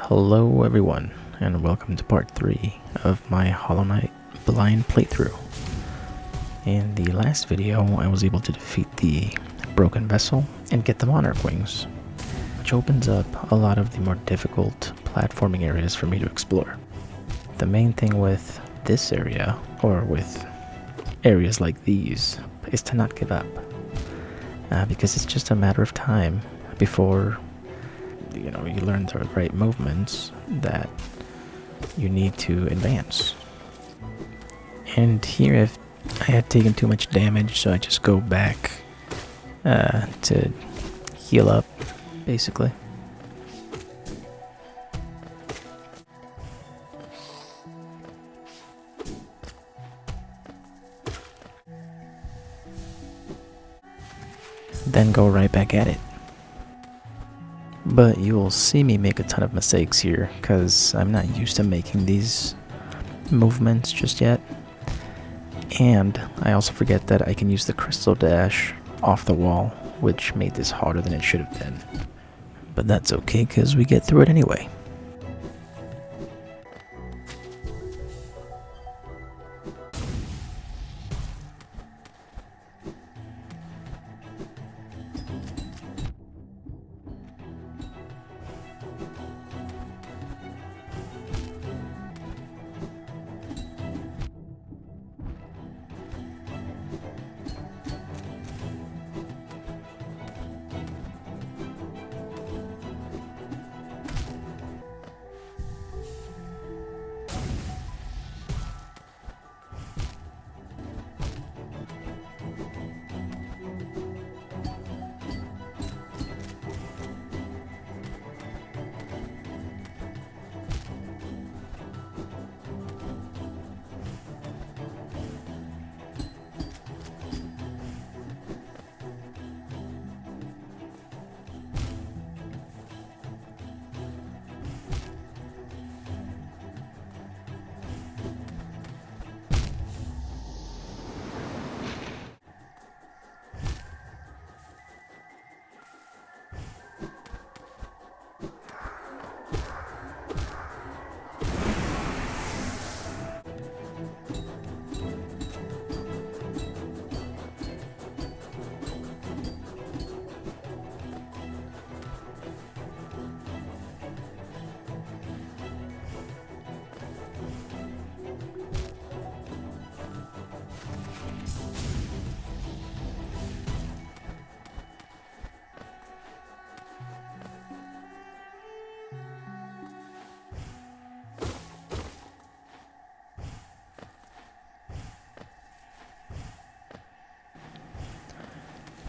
Hello everyone, and welcome to part 3 of my Hollow Knight blind playthrough. In the last video, I was able to defeat the broken vessel and get the monarch wings, which opens up a lot of the more difficult platforming areas for me to explore. The main thing with this area, or with areas like these, is to not give up, because it's just a matter of time before you learn the right movements that you need to advance. And here, if I had taken too much damage, so I just go back to heal up, basically. Then go right back at it. But you will see me make a ton of mistakes here, because I'm not used to making these movements just yet. And I also forget that I can use the crystal dash off the wall, which made this harder than it should have been. But that's okay, because we get through it anyway.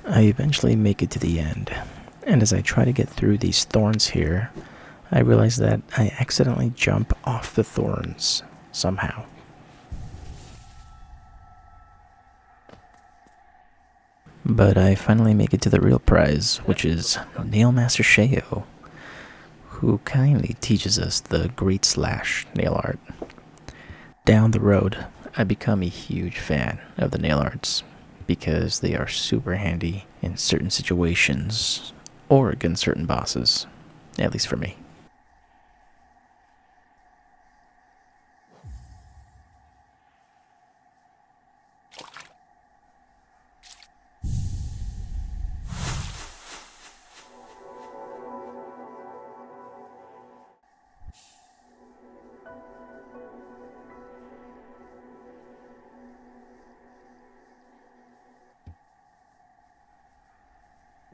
I eventually make it to the end, and as I try to get through these thorns here, I realize that I accidentally jump off the thorns somehow. But I finally make it to the real prize, which is Nailmaster Sheo, who kindly teaches us the Great Slash nail art. Down the road, I become a huge fan of the nail arts, because they are super handy in certain situations, or against certain bosses, at least for me.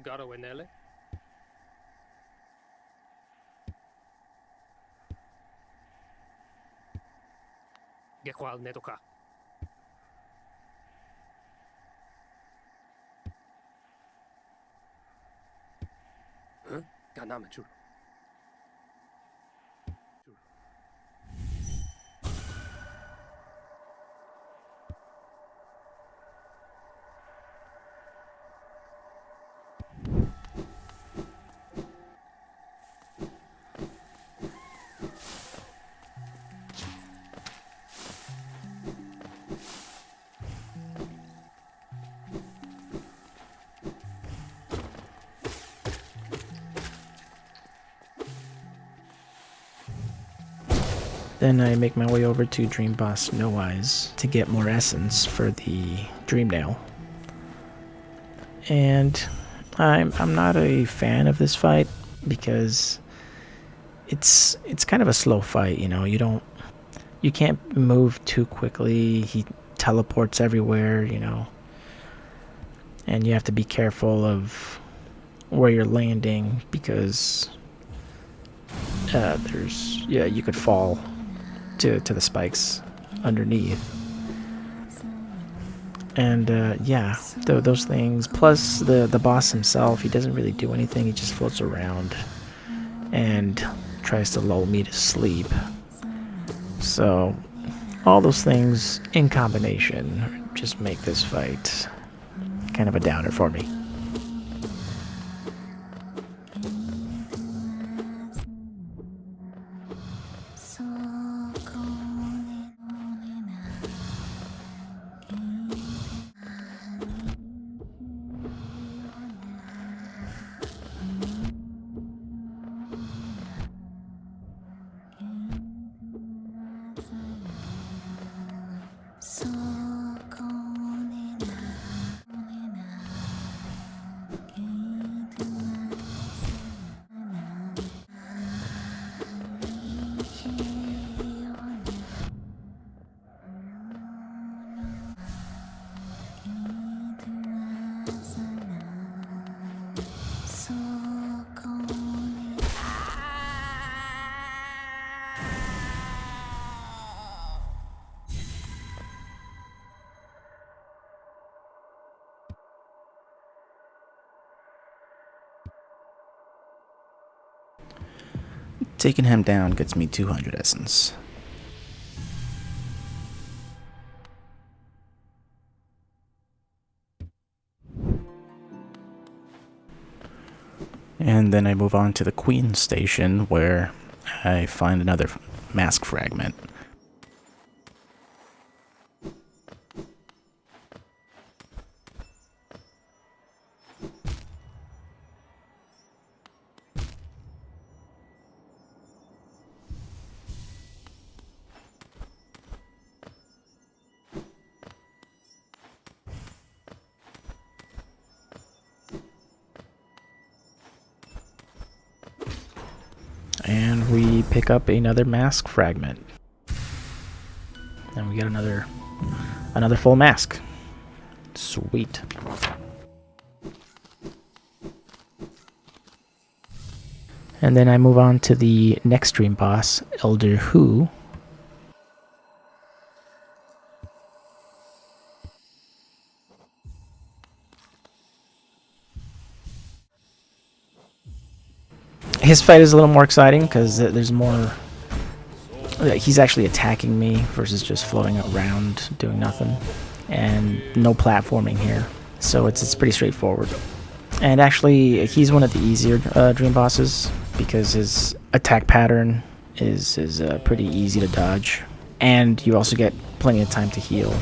Garawenele. Gequal netoka. Huh? Ganame chulo. Then I make my way over to Dream Boss No Eyes to get more essence for the Dream Nail. And I'm not a fan of this fight because it's kind of a slow fight, you know. You can't move too quickly. He teleports everywhere, you know. And you have to be careful of where you're landing because you could fall to the spikes underneath. And those things, plus the boss himself, he doesn't really do anything. He just floats around and tries to lull me to sleep. So all those things in combination just make this fight kind of a downer for me. Taking him down gets me 200 essence. And then I move on to the Queen Station where I find another mask fragment. And we pick up another mask fragment. And we get another full mask. Sweet. And then I move on to the next dream boss, Elder Who. His fight is a little more exciting because there's more. He's actually attacking me versus just floating around doing nothing, and no platforming here, so it's pretty straightforward. And actually, he's one of the easier dream bosses because his attack pattern is pretty easy to dodge, and you also get plenty of time to heal.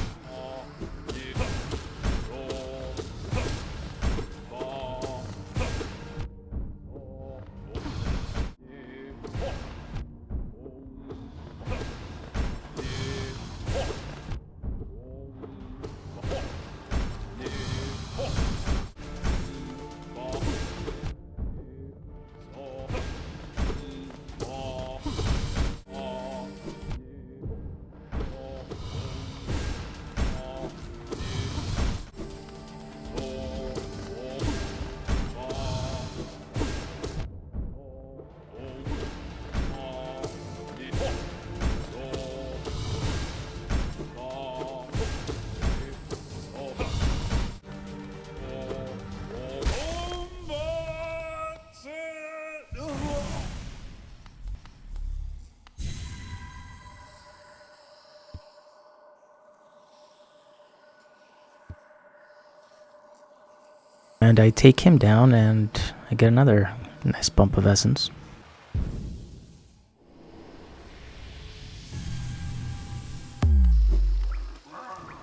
And I take him down and I get another nice bump of essence.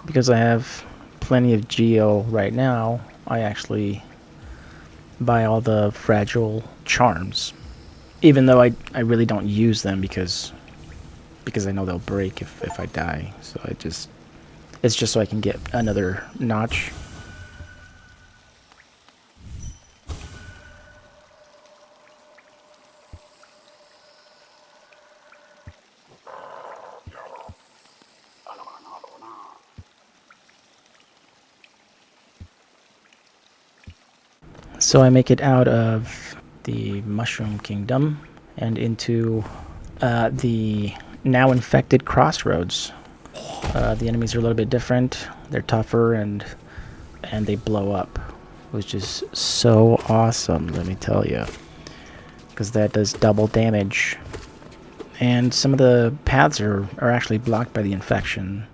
Because I have plenty of geo right now, I actually buy all the fragile charms. Even though I really don't use them because because I know they'll break if I die. So it's just so I can get another notch. So I make it out of the Mushroom Kingdom and into the now infected crossroads. The enemies are a little bit different. They're tougher and they blow up, which is so awesome, let me tell you, because that does double damage. And some of the paths are actually blocked by the infection.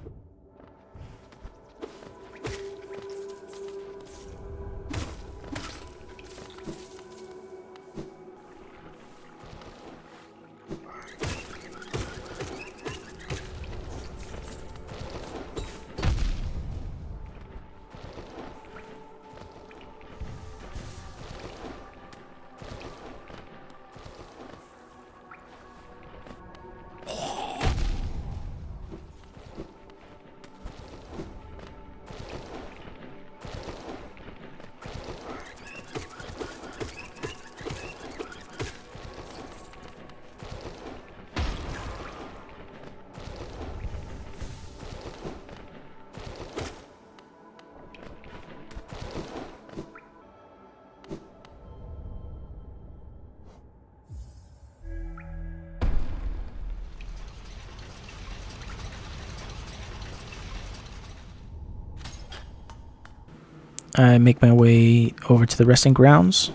I make my way over to the resting grounds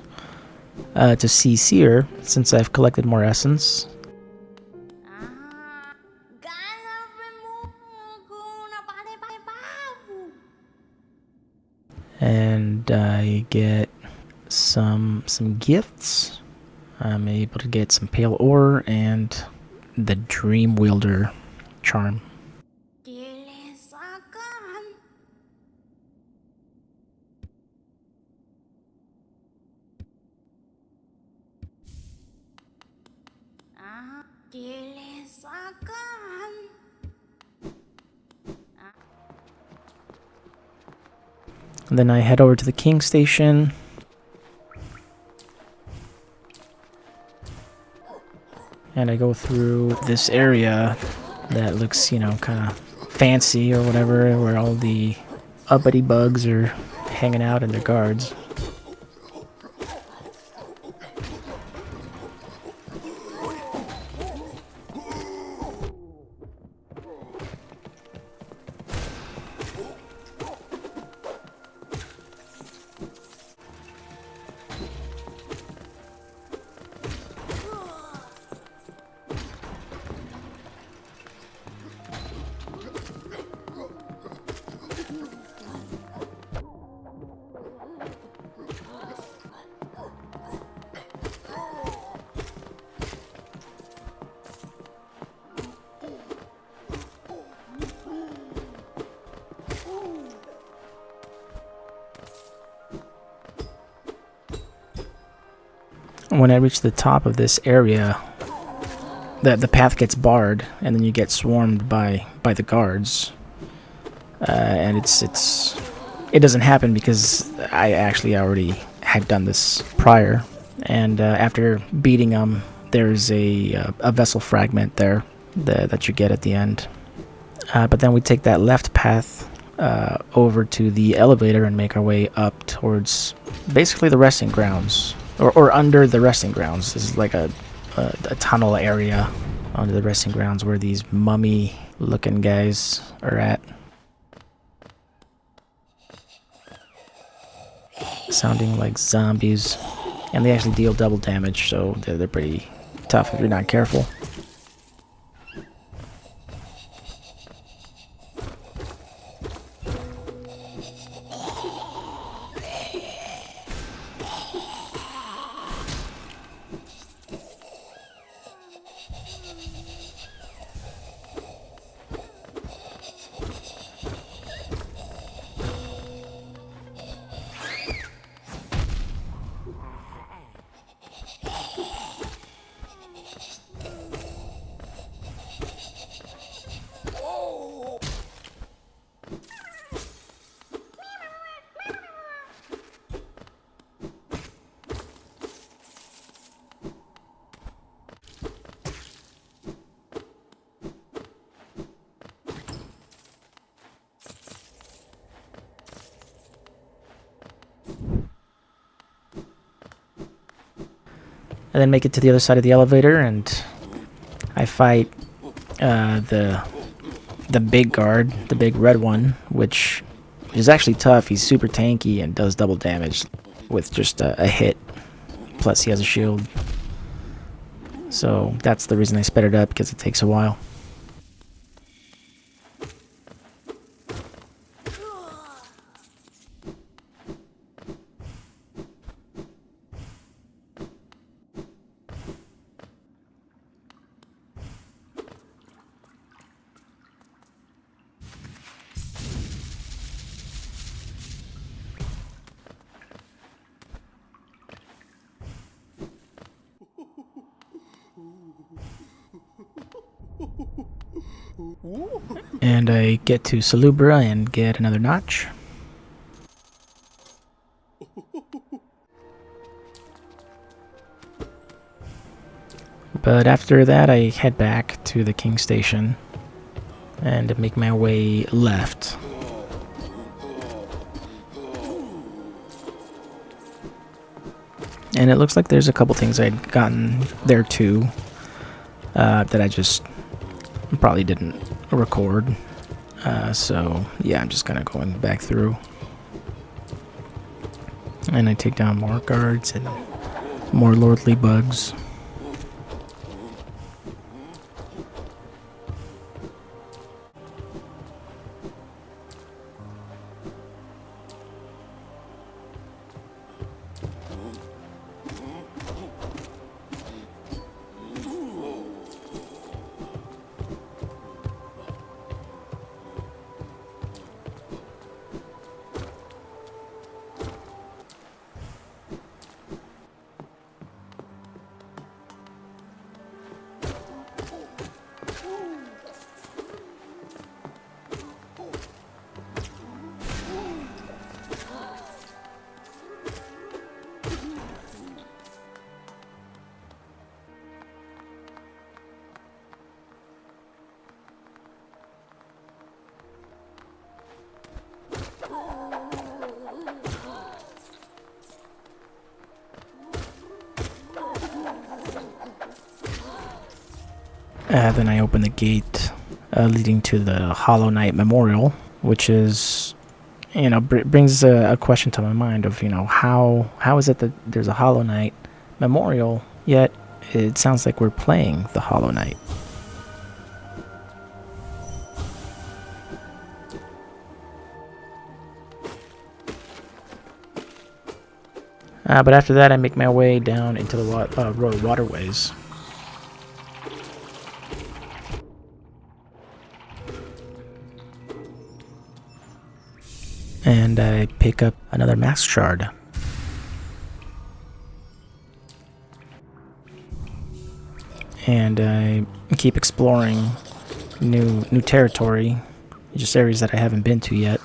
to see Seer, since I've collected more essence. And I get some gifts. I'm able to get some pale ore and the Dream Wielder charm. And then I head over to the King Station. And I go through this area that looks, you know, kind of fancy or whatever, where all the uppity bugs are hanging out in their guards. When I reach the top of this area, the path gets barred, and then you get swarmed by the guards. And it doesn't happen because I actually already had done this prior. And after beating them, there's a vessel fragment there that you get at the end. But then we take that left path over to the elevator and make our way up towards basically the resting grounds. Or under the resting grounds. This is like a tunnel area under the resting grounds where these mummy-looking guys are at. Sounding like zombies. And they actually deal double damage, so they're pretty tough if you're not careful. I then make it to the other side of the elevator, and I fight the big guard, the big red one, which is actually tough. He's super tanky and does double damage with just a hit. Plus, he has a shield. So that's the reason I sped it up, because it takes a while. And I get to Salubra and get another notch. But after that, I head back to the King Station and make my way left. And it looks like there's a couple things I'd gotten there too that I just probably didn't record. So yeah, I'm just kind of going back through. And I take down more guards and more lordly bugs. Then I open the gate leading to the Hollow Knight Memorial, which is, brings a question to my mind of, how is it that there's a Hollow Knight Memorial, yet it sounds like we're playing the Hollow Knight. But after that, I make my way down into the Royal Waterways. And I pick up another mask shard. And I keep exploring new territory, just areas that I haven't been to yet.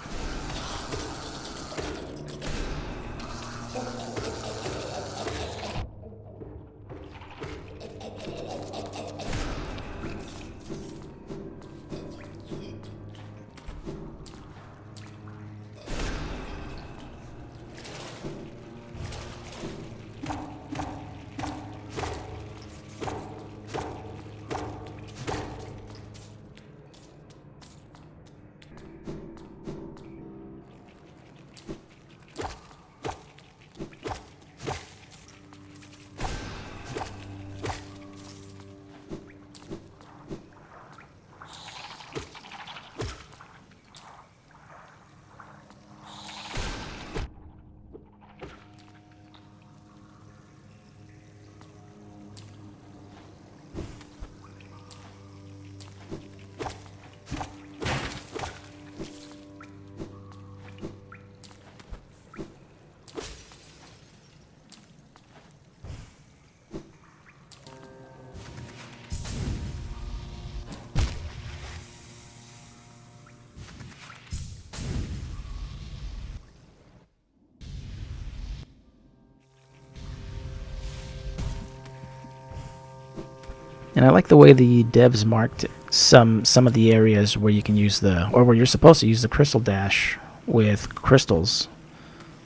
And I like the way the devs marked some of the areas where you can use where you're supposed to use the crystal dash with crystals,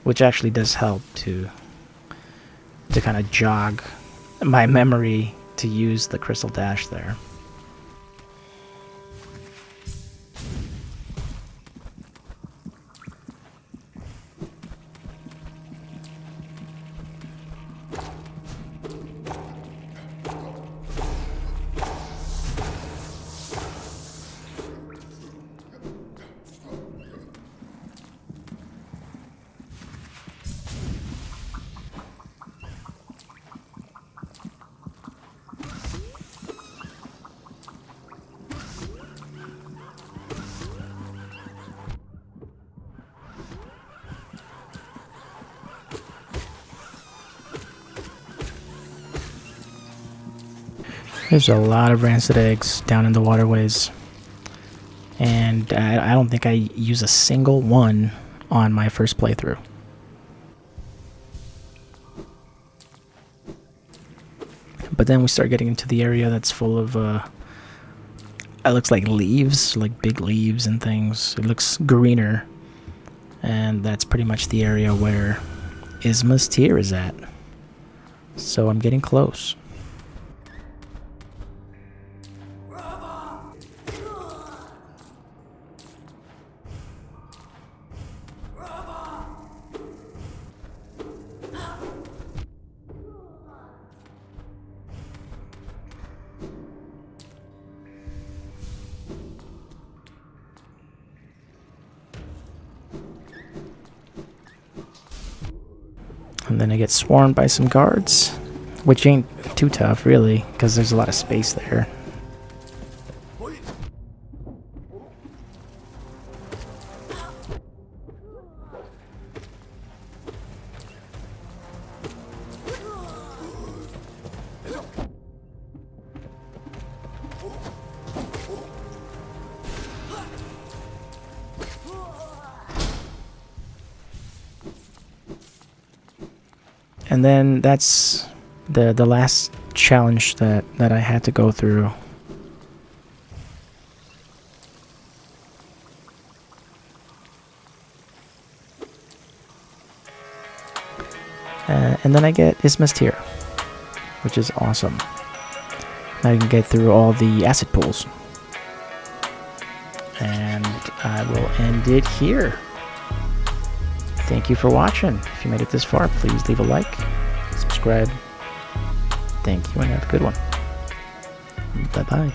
which actually does help to kind of jog my memory to use the crystal dash there. There's a lot of rancid eggs down in the waterways, and I don't think I use a single one on my first playthrough. But then we start getting into the area that's full of, it looks like leaves, like big leaves and things. It looks greener, and that's pretty much the area where Isma's tier is at. So I'm getting close. And then I get swarmed by some guards, which ain't too tough, really, because there's a lot of space there. And then that's the last challenge that I had to go through. And then I get Isma's tier, which is awesome. Now you can get through all the acid pools. And I will end it here. Thank you for watching. If you made it this far, please leave a like, subscribe. Thank you, and have a good one. Bye-bye.